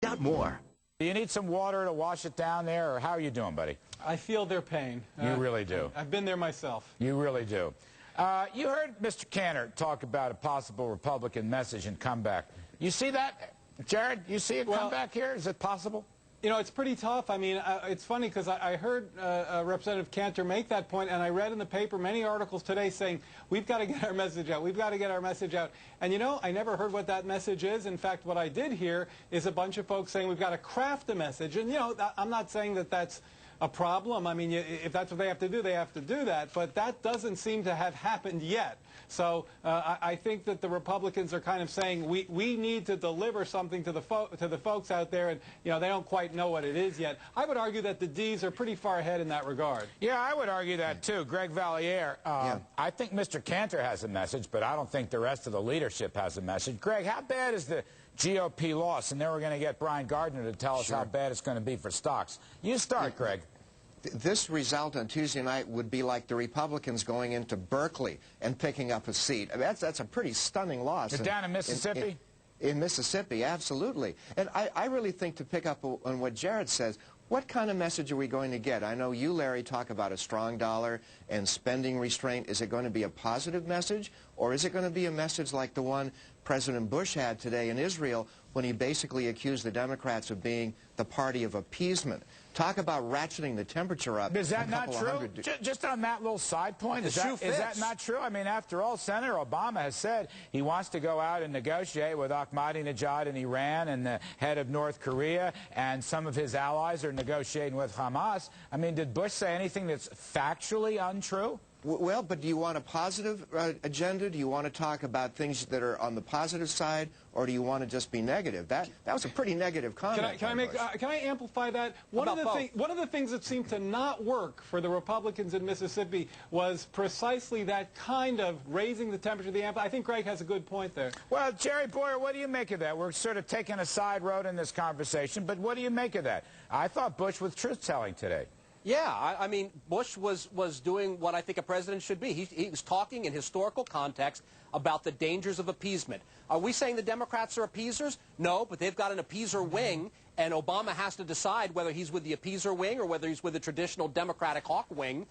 Got more. Do you need some water to wash it down there, or how are you doing, buddy? I feel their pain. You really do. I've been there myself. You really do. You heard Mr. Cantor talk about a possible Republican message and comeback. You see that, Jared? You see it come back here? Is it possible? You know, it's pretty tough. I mean, it's funny because I heard Representative Cantor make that point, and I read in the paper many articles today saying, we've got to get our message out. We've got to get our message out. And, you know, I never heard what that message is. In fact, what I did hear is a bunch of folks saying we've got to craft a message. And, you know, I'm not saying that that's a problem. I mean, if that's what they have to do, they have to do that. But that doesn't seem to have happened yet. So I think that the Republicans are kind of saying we need to deliver something to the folks out there, and you know they don't quite know what it is yet. I would argue that the Ds are pretty far ahead in that regard. Yeah, I would argue that too. Greg Valliere, I think Mr. Cantor has a message, but I don't think the rest of the leadership has a message. Greg, how bad is the GOP loss? And then we're going to get Brian Gardner to tell us how bad it's going to be for stocks. You start, Greg. This result on Tuesday night would be like the Republicans going into Berkeley and picking up a seat. I mean, that's a pretty stunning loss. Down in Mississippi? In Mississippi, absolutely. And I really think, to pick up on what Jared says, what kind of message are we going to get? I know you, Larry, talk about a strong dollar and spending restraint. Is it going to be a positive message, or is it going to be a message like the one President Bush had today in Israel when he basically accused the Democrats of being the party of appeasement? Talk about ratcheting the temperature up. Is that not true? Just on that little side point, is that not true? I mean, after all, Senator Obama has said he wants to go out and negotiate with Ahmadinejad in Iran and the head of North Korea, and some of his allies are negotiating with Hamas. I mean, did Bush say anything that's factually untrue? Well, but do you want a positive agenda? Do you want to talk about things that are on the positive side, or do you want to just be negative? That was a pretty negative comment. Can I amplify that? One of the things that seemed to not work for the Republicans in Mississippi was precisely that kind of raising the temperature of the amp. I think Greg has a good point there. Well, Jerry Bowyer, what do you make of that? We're sort of taking a side road in this conversation, but what do you make of that? I thought Bush was truth-telling today. Yeah, I mean, Bush was doing what I think a president should be. He was talking in historical context about the dangers of appeasement. Are we saying the Democrats are appeasers? No, but they've got an appeaser wing, and Obama has to decide whether he's with the appeaser wing or whether he's with the traditional Democratic hawk wing.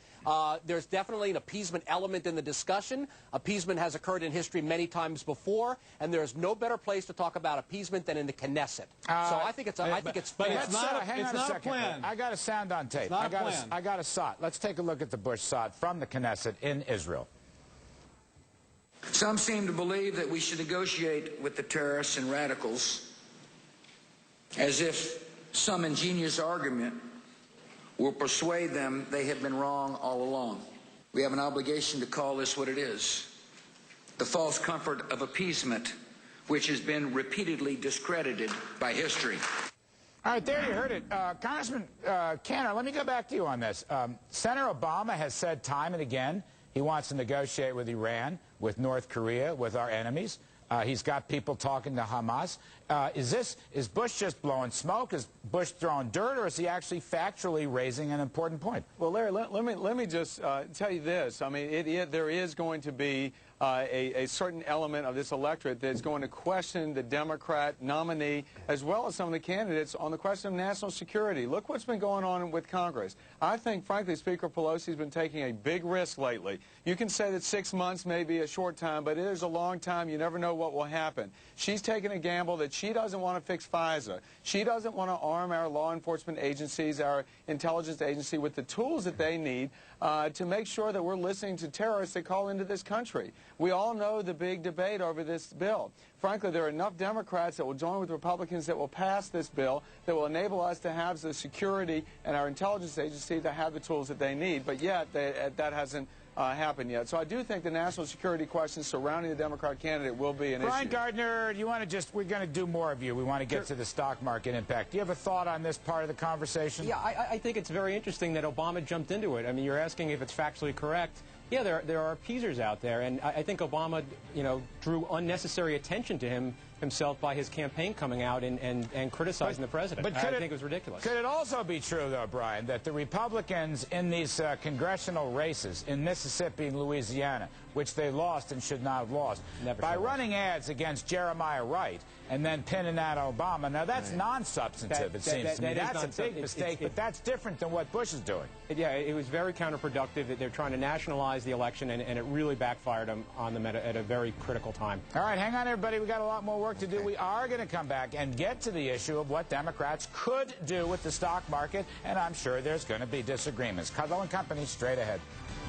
There's definitely an appeasement element in the discussion. Appeasement has occurred in history many times before, and there's no better place to talk about appeasement than in the Knesset. So I think it's not a plan. I got a sound on tape. I got a SOT. Let's take a look at the Bush SOT from the Knesset in Israel. Some seem to believe that we should negotiate with the terrorists and radicals as if some ingenious argument will persuade them they have been wrong all along. We have an obligation to call this what it is: the false comfort of appeasement, which has been repeatedly discredited by history. All right, there you heard it. Congressman Cantor, let me go back to you on this. Senator Obama has said time and again he wants to negotiate with Iran, with North Korea, with our enemies. He's got people talking to Hamas. Is Bush just blowing smoke? Is Bush throwing dirt, or is he actually factually raising an important point? Well, Larry, let me just tell you this. I mean, there is going to be a certain element of this electorate that's going to question the Democrat nominee as well as some of the candidates on the question of national security. Look what's been going on with Congress. I think, frankly, Speaker Pelosi has been taking a big risk lately. You can say that 6 months may be a short time, but it is a long time. You never know what will happen. She's taking a gamble that she doesn't want to fix FISA. She doesn't want to arm our law enforcement agencies, our intelligence agency, with the tools that they need to make sure that we're listening to terrorists that call into this country. We all know the big debate over this bill. Frankly, there are enough Democrats that will join with Republicans that will pass this bill that will enable us to have the security and our intelligence agency to have the tools that they need. But yet, that hasn't happened yet. So I do think the national security questions surrounding the Democrat candidate will be an issue. Brian Gardner, you want to we're going to do more of you. We want to get to the stock market impact. Do you have a thought on this part of the conversation? Yeah, I think it's very interesting that Obama jumped into it. I mean, you're asking if it's factually correct. Yeah, there are appeasers out there, and I think Obama, drew unnecessary attention to him himself by his campaign coming out and criticizing the president. I think it was ridiculous. Could it also be true, though, Brian, that the Republicans in these congressional races in Mississippi and Louisiana, which they lost and should not have lost, by running ads against Jeremiah Wright and then pinning that Obama, now that's non-substantive, it seems to me. That's a big mistake, but that's different than what Bush is doing. Yeah, it was very counterproductive. They're trying to nationalize the election, and it really backfired on them at a very critical time. All right, hang on, everybody. We got a lot more work to do. We are going to come back and get to the issue of what Democrats could do with the stock market, and I'm sure there's going to be disagreements. Kudlow and Company, straight ahead.